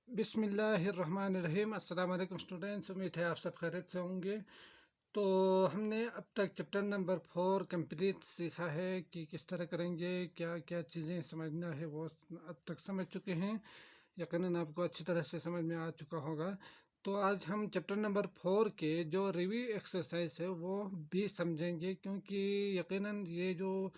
बिस्मिल्लाहिर्रहमानिर्रहीम। अस्सलाम वालेकुम स्टूडेंट्स, उम्मीद है आप सब खैरियत से होंगे। तो हमने अब तक चैप्टर नंबर 4 कंप्लीट सीखा है कि किस तरह करेंगे, क्या क्या चीज़ें समझना है वो अब तक समझ चुके हैं। यकीनन आपको अच्छी तरह से समझ में आ चुका होगा। तो आज हम चैप्टर नंबर 4 के जो रिव्यू एक्सरसाइज है वो भी समझेंगे, क्योंकि यकीनन ये जो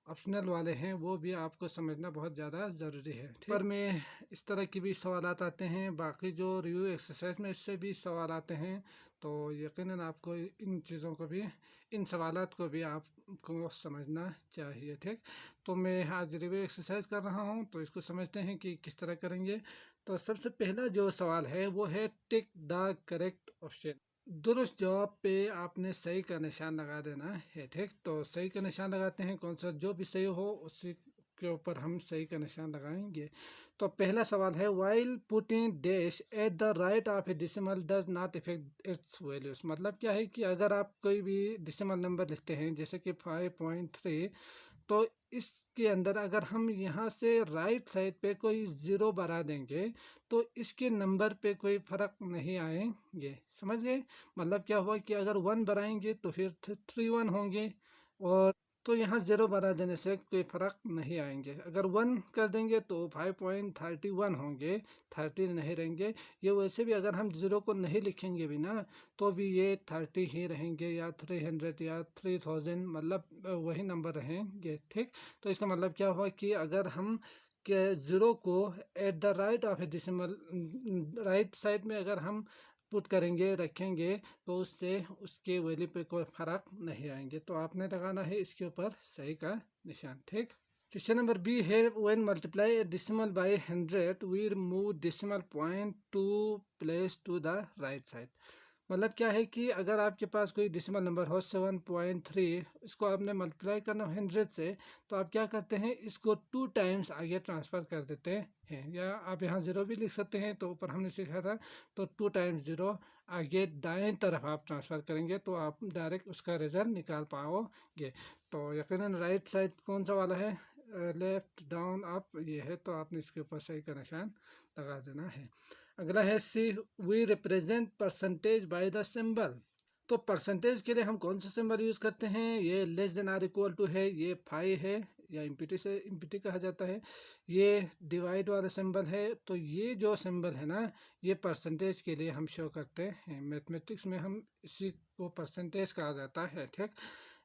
ऑप्शनल वाले हैं वो भी आपको समझना बहुत ज़्यादा ज़रूरी है। पर में इस तरह की भी सवालात आते हैं, बाकी जो रिव्यू एक्सरसाइज में इससे भी सवाल आते हैं। तो यकीनन आपको इन चीज़ों को भी, इन सवालात को भी आपको समझना चाहिए। ठीक, तो मैं आज रिव्यू एक्सरसाइज कर रहा हूँ, तो इसको समझते हैं कि किस तरह करेंगे। तो सबसे पहला जो सवाल है वो है टिक द करेक्ट ऑप्शन। दुरुस्त जवाब पे आपने सही का निशान लगा देना है। ठीक, तो सही का निशान लगाते हैं, कौन सा जो भी सही हो उसी के ऊपर हम सही का निशान लगाएंगे। तो पहला सवाल है while putting dash at the right of A decimal does not effect it's values. मतलब क्या है कि अगर आप कोई भी डिसिमल नंबर लिखते हैं जैसे कि 5.3, तो इसके अंदर अगर हम यहाँ से राइट साइड पे कोई ज़ीरो बढ़ा देंगे तो इसके नंबर पे कोई फ़र्क नहीं आएंगे। समझ गए? मतलब क्या हुआ कि अगर 1 बढ़ाएंगे तो फिर 3 1 होंगे, और तो यहाँ ज़ीरो बढ़ा देने से कोई फ़र्क नहीं आएंगे। अगर 1 कर देंगे तो 5.31 होंगे, 30 नहीं रहेंगे। ये वैसे भी अगर हम ज़ीरो को नहीं लिखेंगे भी ना तो भी ये 30 ही रहेंगे, या 300 या 3000, मतलब वही नंबर रहेंगे। ठीक, तो इसका मतलब क्या हुआ कि अगर हम के ज़ीरो को at the right of A decimal, right side में अगर हम पुट करेंगे, रखेंगे, तो उससे उसके वैल्यू पे कोई फ़र्क नहीं आएंगे। तो आपने लगाना है इसके ऊपर सही का निशान। ठीक, क्वेश्चन नंबर बी है when multiply a decimal by 100 we remove decimal point two place to the right side. मतलब क्या है कि अगर आपके पास कोई डिसिमल नंबर हो 7.3, इसको आपने मल्टीप्लाई करना 100 से, तो आप क्या करते हैं, इसको 2 टाइम्स आगे ट्रांसफ़र कर देते हैं। या आप यहाँ ज़ीरो भी लिख सकते हैं, तो ऊपर हमने सीखा था, तो 2 टाइम्स ज़ीरो आगे दाएं तरफ आप ट्रांसफ़र करेंगे तो आप डायरेक्ट उसका रिजल्ट निकाल पाओगे। तो यकीनन राइट साइड कौन सा वाला है, लेफ्ट डाउन अप, ये है, तो आपने इसके ऊपर सही का निशान लगा देना है। अगला है see we represent percentage by the symbol. तो परसेंटेज के लिए हम कौन सा सिंबल यूज़ करते हैं, ये less than or equal to है, ये फाई है, या इम्पिटी से इम्पिटी कहा जाता है, ये डिवाइड वाला सिंबल है। तो ये जो सिंबल है ना, ये परसेंटेज के लिए हम शो करते हैं। मैथमेटिक्स में हम इसी को परसेंटेज कहा जाता है। ठीक,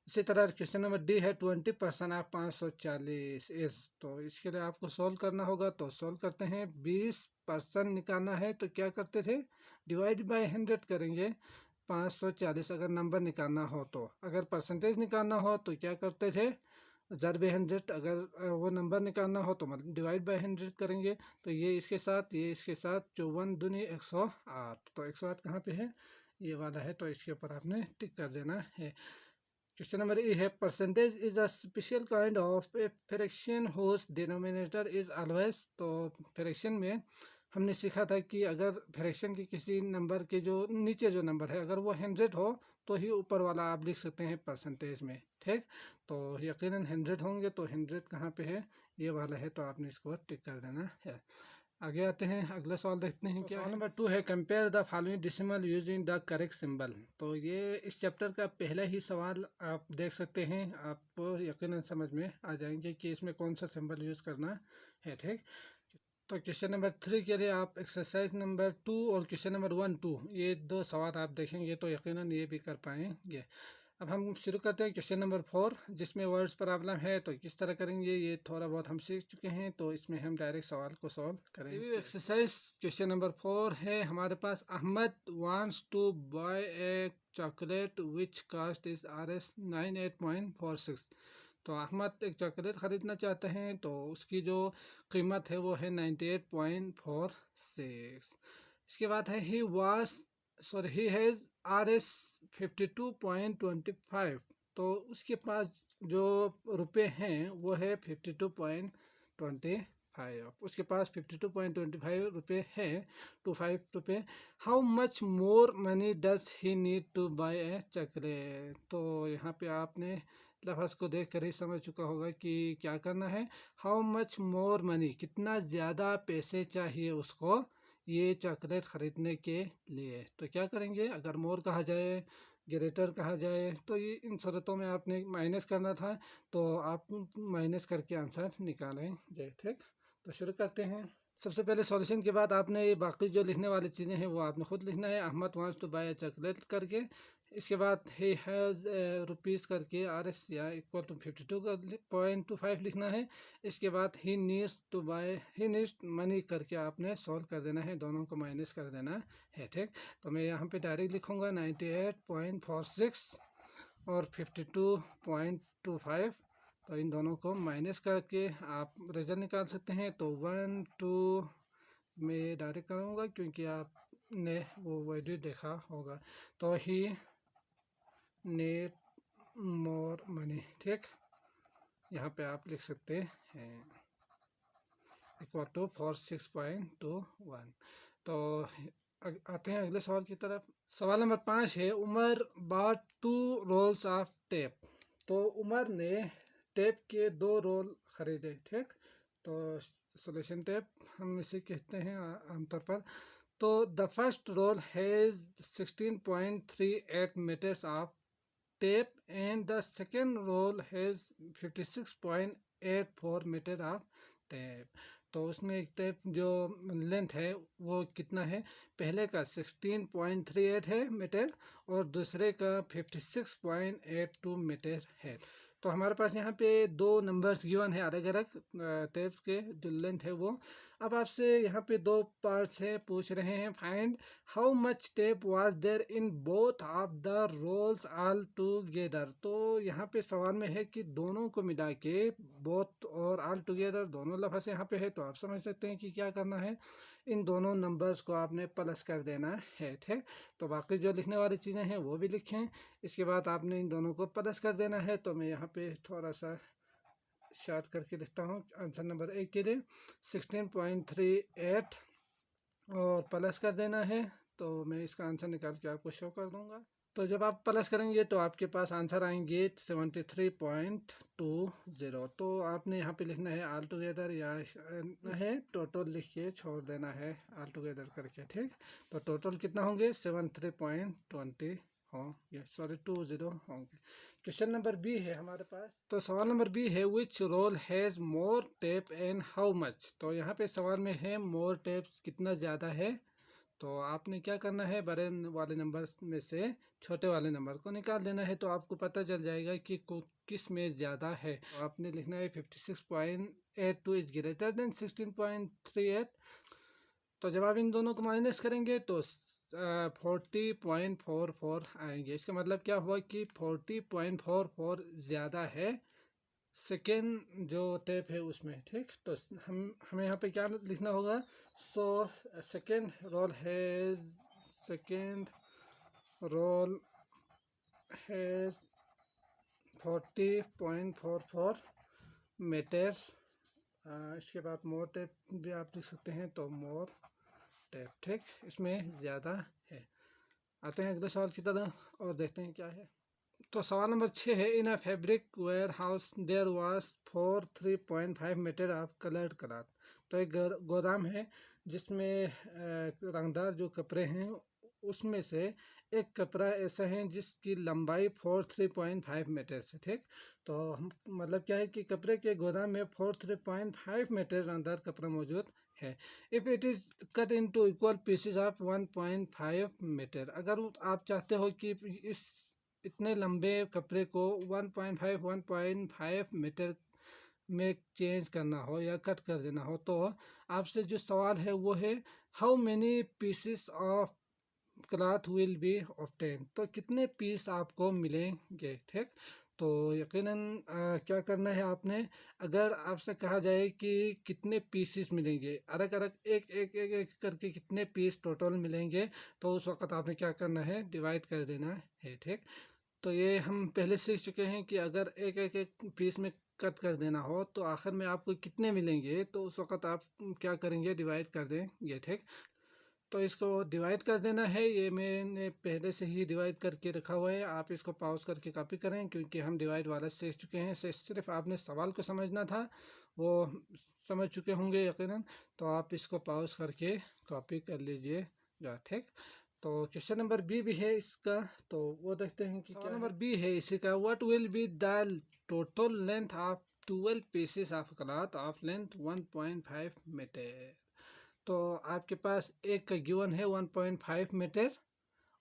इसी तरह क्वेश्चन नंबर डी है 20% ऑफ 540 इस। तो इसके लिए आपको सॉल्व करना होगा, तो सॉल्व करते हैं। 20% निकालना है तो क्या करते थे, डिवाइड बाय 100 करेंगे। 540 अगर नंबर निकालना हो, तो अगर परसेंटेज निकालना हो तो क्या करते थे, ज़रब 100। अगर वो नंबर निकालना हो तो मतलब डिवाइड बाय 100 करेंगे। तो ये इसके साथ, ये इसके साथ, 54 दूनी 108। तो 108 कहाँ पे है, ये वाला है, तो इसके ऊपर आपने टिक कर देना है। क्वेश्चन नंबर ए है percentage is a special kind of a fraction whose denominator is always. तो फ्रैक्शन में हमने सीखा था कि अगर फ्रैक्शन के किसी नंबर के जो नीचे जो नंबर है अगर वो 100 हो तो ही ऊपर वाला आप लिख सकते हैं परसेंटेज में। ठीक, तो यकीनन 100 होंगे, तो 100 कहाँ पे है, ये वाला है, तो आपने इसको टिक कर देना है। आगे आते हैं, अगला सवाल देखते हैं। क्या सवाल नंबर 2 है compare the following decimal using the correct symbol. तो ये इस चैप्टर का पहला ही सवाल आप देख सकते हैं, आपको यकीनन समझ में आ जाएंगे कि इसमें कौन सा सिंबल यूज़ करना है। ठीक, तो क्वेश्चन नंबर 3 के लिए आप एक्सरसाइज नंबर 2 और क्वेश्चन नंबर 1 2 ये 2 सवाल आप देखेंगे तो यकीनन ये भी कर पाएंगे। अब हम शुरू करते हैं क्वेश्चन नंबर 4, जिसमें वर्ड्स प्रॉब्लम है। तो किस तरह करेंगे ये थोड़ा बहुत हम सीख चुके हैं, तो इसमें हम डायरेक्ट सवाल को सॉल्व करेंगे। एक्सरसाइज क्वेश्चन नंबर 4 है हमारे पास, Ahmed wants to buy a chocolate which cost is RS 98.46। तो अहमद एक चॉकलेट ख़रीदना चाहते हैं, तो उसकी जो कीमत है वो है 98.46। इसके बाद है ही हैज़ RS 52.25। तो उसके पास जो रुपए हैं वो है 52.25। उसके पास 52.25 रुपये है, 25 रुपये। How much more money does he need to buy a chocolate. तो यहाँ पे आपने लफ्ज़ को देख कर ही समझ चुका होगा कि क्या करना है। हाउ मच मोर मनी, कितना ज़्यादा पैसे चाहिए उसको ये चॉकलेट ख़रीदने के लिए। तो क्या करेंगे, अगर मोर कहा जाए, ग्रेटर कहा जाए, तो ये इन शर्तों में आपने माइनस करना था, तो आप माइनस करके आंसर निकालेंगे। ठीक, तो शुरू करते हैं। सबसे पहले सॉल्यूशन के बाद आपने ये बाकी जो लिखने वाली चीज़ें हैं वो आपने खुद लिखना है। Ahmed wants to buy a chocolate करके, इसके बाद ही हैज़ रुपीज़ करके आर एस या इक्वल टू 52.25 लिखना है। इसके बाद he needs to buy, he needs money करके आपने सॉल्व कर देना है, दोनों को माइनस कर देना है। ठीक, तो मैं यहाँ पे डायरेक्ट लिखूँगा 98.46 और 52.25, तो इन दोनों को माइनस करके आप रिजल्ट निकाल सकते हैं। तो 1 2 में डायरेक्ट करूँगा क्योंकि आपने वो वैल्यू देखा होगा। तो ही नीड मोर मनी। ठीक, यहाँ पे आप लिख सकते हैं इक्वल टू 46.21। तो आते हैं अगले सवाल की तरफ। सवाल नंबर 5 है, Umar bought 2 rolls of tape. तो उमर ने टेप के 2 रोल खरीदे। ठीक, तो सोल्यूशन टेप हम इसे कहते हैं आमतौर पर। तो the first roll has 16.38 meters of tape and the second roll has 56.84 meter of tape. तो उसमें एक टेप जो लेंथ है वो कितना है, पहले का 16.38 है मीटर और दूसरे का 56.82 मीटर है। तो हमारे पास यहाँ पे 2 नंबर्स गिवन है अलग अलग टेप्स के जो लेंथ है वो। अब आपसे यहाँ पे 2 पार्ट्स है, पूछ रहे हैं find how much tape was there in both of the rolls all together. तो यहाँ पे सवाल में है कि दोनों को मिला के, बोथ और ऑल टुगेदर दोनों लफ्ज़ यहाँ पे है, तो आप समझ सकते हैं कि क्या करना है, इन दोनों नंबर्स को आपने प्लस कर देना है। ठीक, तो बाकी जो लिखने वाली चीज़ें हैं वो भी लिखें, इसके बाद आपने इन दोनों को प्लस कर देना है। तो मैं यहाँ पे थोड़ा सा शार्ट करके लिखता हूँ आंसर नंबर 1 के लिए 16.38 और प्लस कर देना है। तो मैं इसका आंसर निकाल के आपको शो कर दूंगा। तो जब आप प्लस करेंगे तो आपके पास आंसर आएंगे 73.20। तो आपने यहाँ पे लिखना है ऑल टुगेदर या है टोटल लिख के छोड़ देना है ऑल टुगेदर करके। ठीक, तो टोटल कितना होंगे 73.20 होंगे, सॉरी 20 होंगे। क्वेश्चन नंबर बी है हमारे पास। तो सवाल नंबर बी है, which roll has more tape and how much. तो यहाँ पे सवाल में है मोर टेप्स कितना ज़्यादा है। तो आपने क्या करना है, बड़े वाले नंबर में से छोटे वाले नंबर को निकाल देना है, तो आपको पता चल जाएगा कि किस में ज़्यादा है। तो आपने लिखना है 56.82 इज ग्रेटर देन 16.38। तो जब आप इन दोनों को माइनस करेंगे तो 40.44 आएंगे। इसका मतलब क्या हुआ कि 40.44 ज़्यादा है सेकेंड जो टेप है उसमें। ठीक, तो हमें यहाँ पे क्या लिखना होगा, so second roll has 40.44 meter. इसके बाद मोर टेप भी आप लिख सकते हैं, तो मोर टेप। ठीक, इसमें ज़्यादा है। आते हैं अगले सवाल की तरफ और देखते हैं क्या है। तो सवाल नंबर 6 है, in a fabric warehouse there was 3.5 metre of coloured cloth. तो एक गोदाम है जिसमें रंगदार जो कपड़े हैं उसमें से एक कपड़ा ऐसा है जिसकी लंबाई 3.5 मीटर है। ठीक, तो मतलब क्या है कि कपड़े के गोदाम में 3.5 मीटर रंगदार कपड़ा मौजूद है। If it is cut into equal pieces of 1.5 meter. अगर आप चाहते हो कि इस इतने लंबे कपड़े को 1.5 मीटर में चेंज करना हो या कट कर देना हो, तो आपसे जो सवाल है वो है how many pieces of cloth will be obtain. तो कितने पीस आपको मिलेंगे। ठीक, तो यकीनन क्या करना है आपने, अगर आपसे कहा जाए कि कितने पीसेस मिलेंगे, अलग अलग एक करके कितने पीस टोटल मिलेंगे, तो उस वक्त आपने क्या करना है, डिवाइड कर देना है। ठीक, तो ये हम पहले सीख चुके हैं कि अगर एक पीस में कट कर देना हो तो आखिर में आपको कितने मिलेंगे, तो उस वक्त आप क्या करेंगे, डिवाइड कर देंगे। ठीक, तो इसको डिवाइड कर देना है, ये मैंने पहले से ही डिवाइड करके रखा हुआ है, आप इसको पॉज करके कॉपी करें क्योंकि हम डिवाइड वाला सीख चुके हैं। सिर्फ आपने सवाल को समझना था वो समझ चुके होंगे यकीनन। तो आप इसको पॉज करके कॉपी कर लीजिएगा, ठीक। तो क्वेश्चन नंबर बी भी है इसका, तो वो देखते हैं कि क्या नंबर बी है इसी का। What will be the total length of 12 pieces of cloth of length 1.5 meter. तो आपके पास एक का गिवन है 1.5 मीटर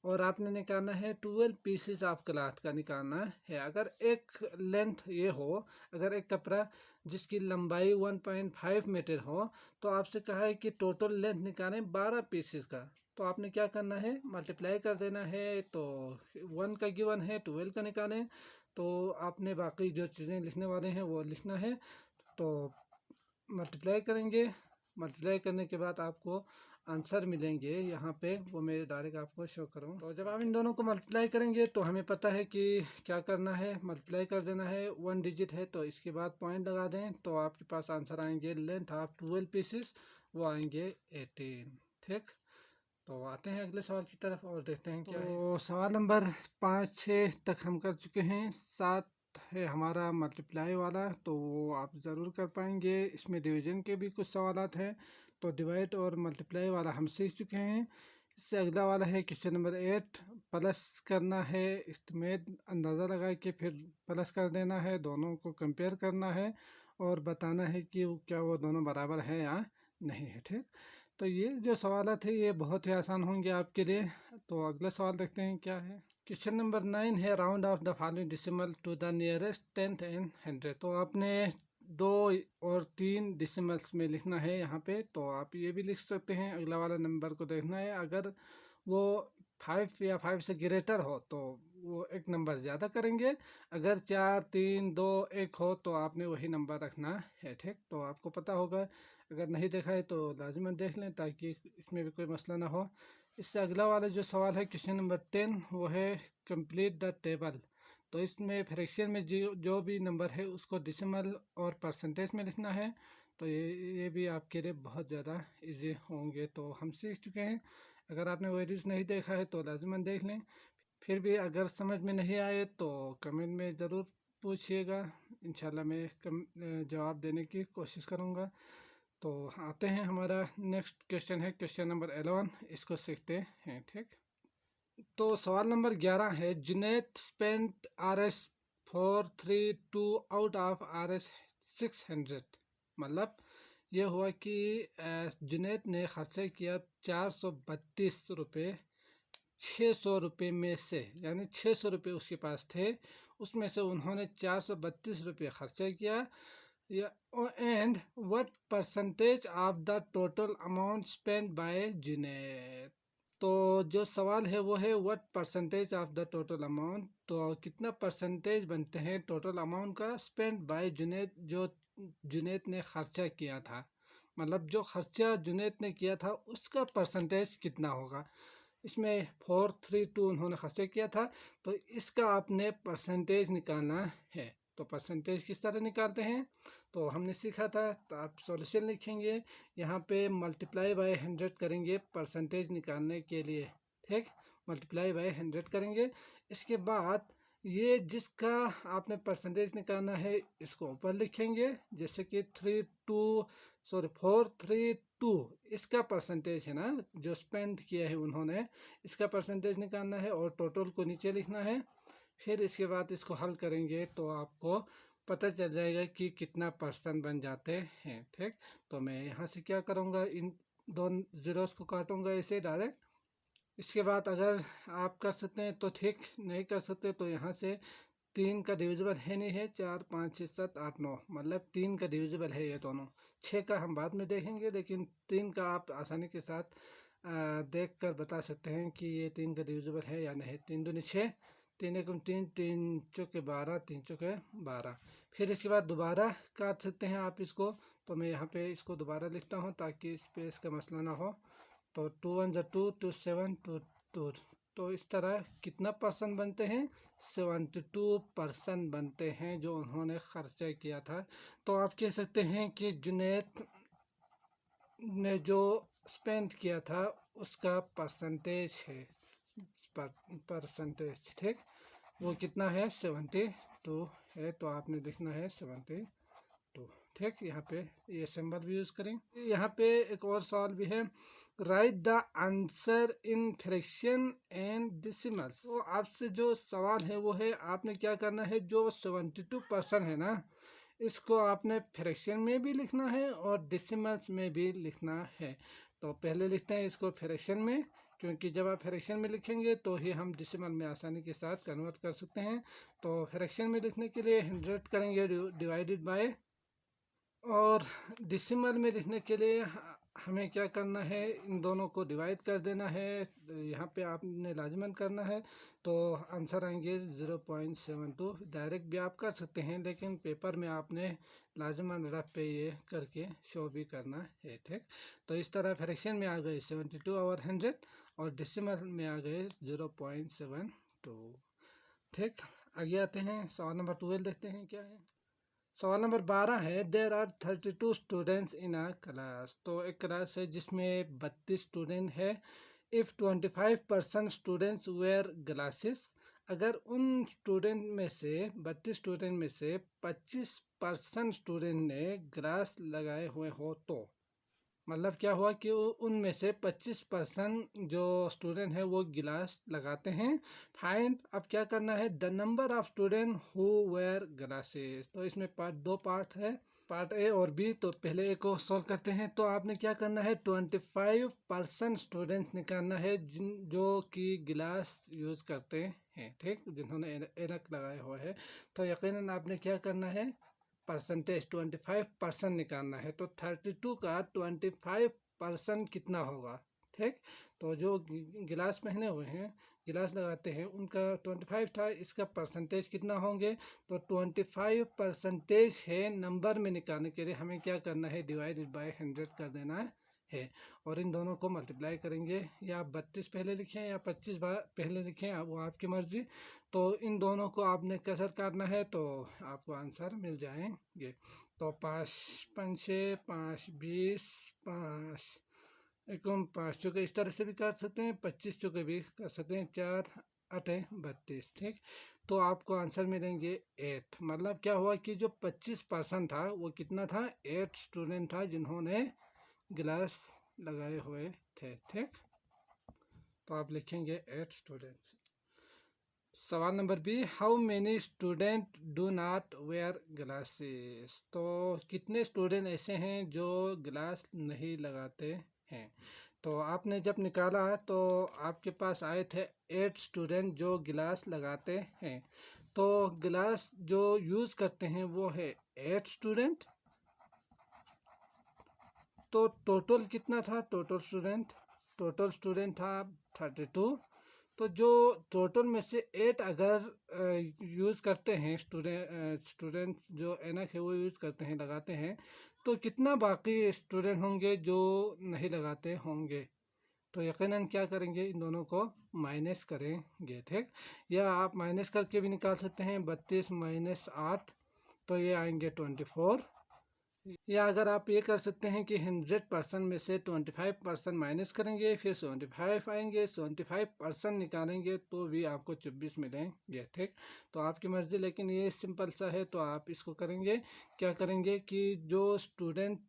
और आपने निकालना है 12 पीसेस ऑफ क्लॉथ का निकालना है। अगर एक लेंथ ये हो, अगर एक कपड़ा जिसकी लंबाई 1.5 मीटर हो, तो आपसे कहा है कि टोटल लेंथ निकालें 12 पीसेस का। तो आपने क्या करना है, मल्टीप्लाई कर देना है। तो 1 का गिवन है, 12 का निकालें। तो आपने बाकी जो चीज़ें लिखने वाले हैं वो लिखना है। तो मल्टीप्लाई करेंगे, मल्टीप्लाई करने के बाद आपको आंसर मिलेंगे यहाँ पे, वो मैं डायरेक्ट आपको शो करूँ। तो जब आप इन दोनों को मल्टीप्लाई करेंगे तो हमें पता है कि क्या करना है, मल्टीप्लाई कर देना है। 1 डिजिट है तो इसके बाद पॉइंट लगा दें, तो आपके पास आंसर आएंगे लेंथ ऑफ 12 पीसेस, वो आएंगे 18, ठीक। तो आते हैं अगले सवाल की तरफ और देखते हैं क्या है। तो सवाल नंबर 5 6 तक हम कर चुके हैं। 7 है हमारा मल्टीप्लाई वाला, तो वो आप ज़रूर कर पाएंगे। इसमें डिवीजन के भी कुछ सवालात हैं, तो डिवाइड और मल्टीप्लाई वाला हम सीख चुके हैं। इससे अगला वाला है क्वेश्चन नंबर 8, प्लस करना है। एस्टिमेट अंदाज़ा लगा के फिर प्लस कर देना है, दोनों को कंपेयर करना है और बताना है कि क्या वो दोनों बराबर हैं या नहीं है, ठीक। तो ये जो सवाल थे ये बहुत ही आसान होंगे आपके लिए। तो अगला सवाल देखते हैं क्या है। क्वेश्चन नंबर 9 है, round off the following decimal to the nearest 10th and 100। तो आपने 2 और 3 डेसिमल्स में लिखना है यहाँ पे। तो आप ये भी लिख सकते हैं, अगला वाला नंबर को देखना है। अगर वो 5 या 5 से ग्रेटर हो तो वो एक नंबर ज़्यादा करेंगे। अगर 4 3 2 1 हो तो आपने वही नंबर रखना है, ठीक। तो आपको पता होगा, अगर नहीं देखा है तो लाजमन देख लें ताकि इसमें भी कोई मसला ना हो। इससे अगला वाला जो सवाल है क्वेश्चन नंबर 10, वो है कंप्लीट द टेबल। तो इसमें फ्रैक्शन में जो भी नंबर है उसको डेसिमल और परसेंटेज में लिखना है। तो ये भी आपके लिए बहुत ज़्यादा इजी होंगे, तो हम सीख चुके हैं। अगर आपने वीडियोस नहीं देखा है तो लाजमन देख लें। फिर भी अगर समझ में नहीं आए तो कमेंट में ज़रूर पूछिएगा, इंशाल्लाह मैं जवाब देने की कोशिश करूँगा। तो आते हैं, हमारा नेक्स्ट क्वेश्चन है क्वेश्चन नंबर 11, इसको सीखते हैं, ठीक। तो सवाल नंबर 11 है, Junaid spent RS 432 out of RS 600। मतलब ये हुआ कि जुनैद ने खर्चा किया 432 रुपये 600 रुपये में से, यानी 600 रुपये उसके पास थे, उसमें से उन्होंने 432 रुपये खर्चा किया। And what percentage of the total amount spend by Junaid. तो जो सवाल है वो है what percentage of the total amount. तो कितना परसेंटेज बनते हैं टोटल अमाउंट का स्पेंड बाय जुनैद, जो जुनैद ने खर्चा किया था। मतलब जो खर्चा जुनैद ने किया था उसका परसेंटेज कितना होगा। इसमें 432 उन्होंने खर्चा किया था, तो इसका आपने परसेंटेज निकालना है। तो परसेंटेज किस तरह निकालते हैं तो हमने सीखा था। तो आप सॉल्यूशन लिखेंगे, यहाँ पे मल्टीप्लाई बाय 100 करेंगे परसेंटेज निकालने के लिए, ठीक। मल्टीप्लाई बाय 100 करेंगे। इसके बाद ये जिसका आपने परसेंटेज निकालना है इसको ऊपर लिखेंगे, जैसे कि 432 इसका परसेंटेज है ना, जो स्पेंड किया है उन्होंने, इसका परसेंटेज निकालना है और टोटल को नीचे लिखना है। फिर इसके बाद इसको हल करेंगे तो आपको पता चल जाएगा कि कितना परसेंट बन जाते हैं, ठीक। तो मैं यहाँ से क्या करूँगा, इन दोनों ज़ीरोस को काटूँगा ऐसे डायरेक्ट। इसके बाद अगर आप कर सकते हैं तो ठीक, नहीं कर सकते तो यहाँ से 3 का डिविजिबल है नहीं है, 4 5 6 7 8 9, मतलब 3 का डिविजिबल है ये दोनों। 6 का हम बाद में देखेंगे, लेकिन 3 का आप आसानी के साथ देख कर बता सकते हैं कि ये 3 का डिविजिबल है या नहीं। 3 दूनी 6, 3 एकम 3, 3 चौके 12, 3 चौके 12। फिर इसके बाद दोबारा काट सकते हैं आप इसको। तो मैं यहाँ पे इसको दोबारा लिखता हूँ ताकि स्पेस का मसला ना हो। तो 2 1 2 2 7 2 2। तो इस तरह कितना परसेंट बनते हैं, 72% बनते हैं जो उन्होंने खर्चा किया था। तो आप कह सकते हैं कि जुनैद ने जो स्पेंड किया था उसका परसेंटेज है, परसेंटेज, ठीक। वो कितना है, 72 है। तो आपने लिखना है 72, ठीक। यहाँ पे ये सिंबल भी यूज़ करेंगे। यहाँ पे एक और सवाल भी है, right the answer in fraction and decimals. तो आपसे जो सवाल है वो है, आपने क्या करना है, जो 72% है ना, इसको आपने फ्रैक्शन में भी लिखना है और डेसिमल्स में भी लिखना है। तो पहले लिखते हैं इसको फ्रैक्शन में, क्योंकि जब आप फ्रैक्शन में लिखेंगे तो ही हम डेसिमल में आसानी के साथ कन्वर्ट कर सकते हैं। तो फ्रैक्शन में लिखने के लिए 100 करेंगे डिवाइडेड बाय, और डेसिमल में लिखने के लिए हमें क्या करना है, इन दोनों को डिवाइड कर देना है। यहाँ पे आपने लाजमन करना है, तो आंसर आएंगे 0.72। डायरेक्ट भी आप कर सकते हैं, लेकिन पेपर में आपने लाजमन रफ पे ये करके शो भी करना है, ठीक। तो इस तरह फ्रैक्शन में आ गए 72 और 100, और डेसिमल में आ गए 0.72, ठीक। आगे आते हैं, सवाल नंबर 12 देखते हैं क्या है। सवाल नंबर 12 है, there are 32 students in a class. तो एक क्लास है जिसमें 32 स्टूडेंट है। इफ़ 25% स्टूडेंट्स वेयर ग्लासेस, अगर उन स्टूडेंट में से 32 स्टूडेंट में से 25% स्टूडेंट ने ग्लास लगाए हुए हो, तो मतलब क्या हुआ कि उनमें से 25% जो स्टूडेंट है वो गिलास लगाते हैं। फाइंड, अब क्या करना है, the number of student who where glasses. तो इसमें दो पार्ट है, पार्ट ए और बी। तो पहले ए को सॉल्व करते हैं। तो आपने क्या करना है, 25% स्टूडेंट्स निकालना है जो कि गिलास यूज़ करते हैं, ठीक, जिन्होंने ऐनक लगाया हुआ है। तो यकीनन आपने क्या करना है, परसेंटेज 25% निकालना है। तो 32 का 25% कितना होगा, ठीक। तो जो गिलास पहने हुए हैं, गिलास लगाते हैं, उनका 25 था, इसका परसेंटेज कितना होंगे। तो 25% है, नंबर में निकालने के लिए हमें क्या करना है, डिवाइडेड बाय 100 कर देना है, और इन दोनों को मल्टीप्लाई करेंगे। या 32 पहले लिखें या 25 पहले लिखें, वो आपकी मर्ज़ी। तो इन दोनों को आपने कसर करना है, तो आपको आंसर मिल जाएंगे। तो 5 5 5 20 5 एकम 5 चुके इस तरह से भी कर सकते हैं, 25 चुके भी कर सकते हैं, 4 8 32, ठीक। तो आपको आंसर मिलेंगे 8। मतलब क्या हुआ कि जो 25% था वो कितना था, 8 स्टूडेंट था जिन्होंने गिलास लगाए हुए थे, ठीक। तो आप लिखेंगे 8 स्टूडेंट्स। सवाल नंबर B, how many student do not wear glasses. तो कितने स्टूडेंट ऐसे हैं जो ग्लास नहीं लगाते हैं। तो आपने जब निकाला तो आपके पास आए थे 8 स्टूडेंट जो गिलास लगाते हैं। तो गिलास जो यूज़ करते हैं वो है 8 स्टूडेंट। तो टोटल कितना था, टोटल स्टूडेंट था 32। तो जो टोटल में से 8 अगर यूज़ करते हैं, स्टूडेंट जो ऐनक है वो यूज़ करते हैं, लगाते हैं, तो कितना बाकी स्टूडेंट होंगे जो नहीं लगाते होंगे। तो यकीनन क्या करेंगे, इन दोनों को माइनस करेंगे, ठीक। या आप माइनस करके भी निकाल सकते हैं, 32 माइनस 8, तो ये आएंगे 24। या अगर आप ये कर सकते हैं कि 100% में से 25% माइनस करेंगे, फिर 75 आएंगे, 75% निकालेंगे तो भी आपको 24 मिलेंगे, ठीक। तो आपकी मर्ज़ी, लेकिन ये सिंपल सा है, तो आप इसको करेंगे। क्या करेंगे कि जो student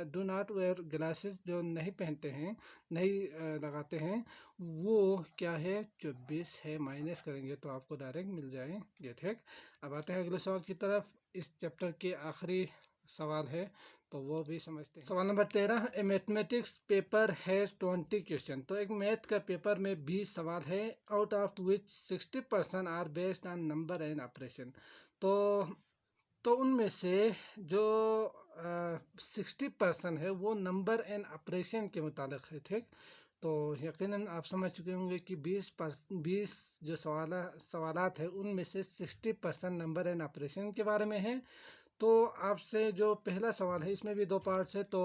do not wear glasses, जो नहीं पहनते हैं, नहीं लगाते हैं, वो क्या है, 24 है, माइनस करेंगे तो आपको डायरेक्ट मिल जाएंगे, ठीक। अब आते हैं अगले सवाल की तरफ। इस चैप्टर के आखिरी सवाल है, तो वो भी समझते हैं। सवाल नंबर 13, a mathematics paper has 20 question. तो एक मैथ का पेपर में 20 सवाल है, out of which 60% are based on number and operation. तो उनमें से जो 60% है वो नंबर एंड ऑपरेशन के मुतालिक है, ठीक। तो यकीनन आप समझ चुके होंगे कि 20 जो सवालात है उनमें से 60% नंबर एंड ऑपरेशन के बारे में है। तो आपसे जो पहला सवाल है, इसमें भी दो पार्ट्स है। तो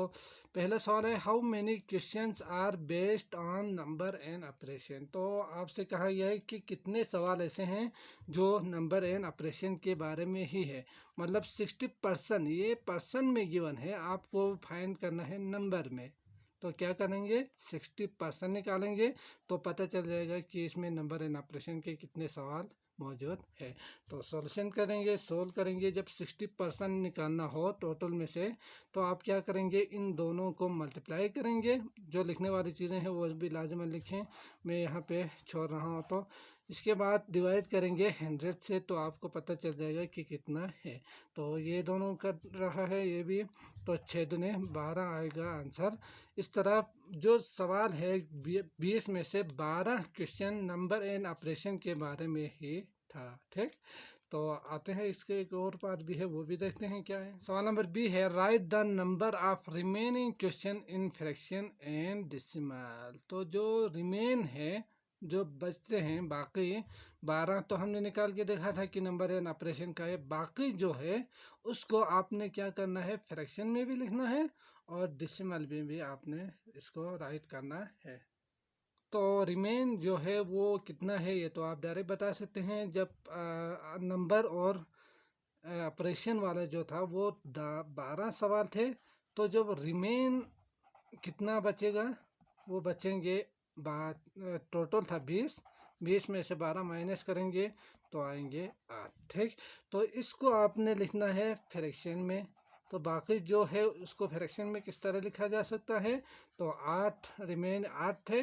पहला सवाल है, how many questions are based on number and operation. तो आपसे कहा गया है कि कितने सवाल ऐसे हैं जो नंबर एंड ऑपरेशन के बारे में ही है। मतलब 60%, ये पर्सन में गिवन है, आपको फाइंड करना है नंबर में। तो क्या करेंगे, 60% निकालेंगे तो पता चल जाएगा कि इसमें नंबर एंड ऑपरेशन के कितने सवाल मौजूद है। तो सॉल्यूशन करेंगे, सोल्व करेंगे। जब 60% निकालना हो टोटल में से तो आप क्या करेंगे, इन दोनों को मल्टीप्लाई करेंगे। जो लिखने वाली चीज़ें हैं वो भी लाजमन लिखें, मैं यहाँ पे छोड़ रहा हूँ। तो इसके बाद डिवाइड करेंगे 100 से, तो आपको पता चल जाएगा कि कितना है। तो ये दोनों कर रहा है ये भी, तो 6 दूने 12 आएगा आंसर। इस तरह जो सवाल है 20 में से 12 क्वेश्चन नंबर एंड ऑपरेशन के बारे में ही था। ठीक, तो आते हैं इसके एक और पार्ट भी है, वो भी देखते हैं क्या है। सवाल नंबर बी है, right the number of remaining question in fraction and decimal. तो जो रिमेन है, जो बचते हैं बाकी 12 तो हमने निकाल के देखा था कि नंबर एंड ऑपरेशन का है। बाकी जो है उसको आपने क्या करना है, फ्रैक्शन में भी लिखना है और डेसिमल में भी आपने इसको राइट करना है। तो रिमेन जो है वो कितना है ये तो आप डायरेक्ट बता सकते हैं। जब नंबर और ऑपरेशन वाला जो था वो 12 सवाल थे, तो जब रिमेन कितना बचेगा, वो बचेंगे टोटल था 20 में से 12 माइनस करेंगे तो आएंगे 8। ठीक, तो इसको आपने लिखना है फ्रैक्शन में। तो बाकी जो है उसको फ्रैक्शन में किस तरह लिखा जा सकता है, तो 8 रिमेन 8 थे,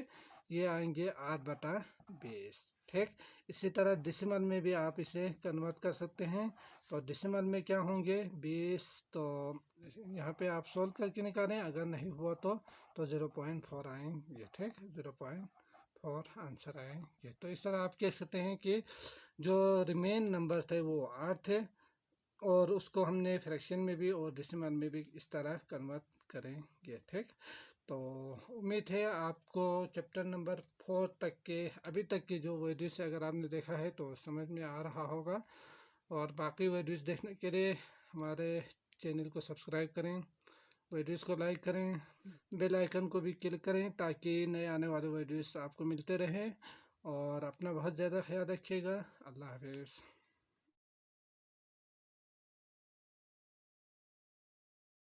ये आएंगे 8/20। ठीक, इसी तरह डेसिमल में भी आप इसे कन्वर्ट कर सकते हैं। तो डेसिमल में क्या होंगे 20, तो यहाँ पे आप सोल्व करके निकालें, अगर नहीं हुआ तो 0.4 आएंगे। ठीक, 0.4 आंसर आएंगे। तो इस तरह आप कह सकते हैं कि जो रिमेन नंबर थे वो 8 थे और उसको हमने फ्रैक्शन में भी और डेसिमल में भी इस तरह कन्वर्ट करेंगे। ठीक, तो उम्मीद है आपको चैप्टर नंबर 4 तक के अभी तक की जो वीडियोस अगर आपने देखा है तो समझ में आ रहा होगा। और बाकी वीडियोस देखने के लिए हमारे चैनल को सब्सक्राइब करें, वीडियोस को लाइक करें, बेल आइकन को भी क्लिक करें ताकि नए आने वाले वीडियोस आपको मिलते रहें। और अपना बहुत ज़्यादा ख्याल रखिएगा। अल्लाह हाफिज़।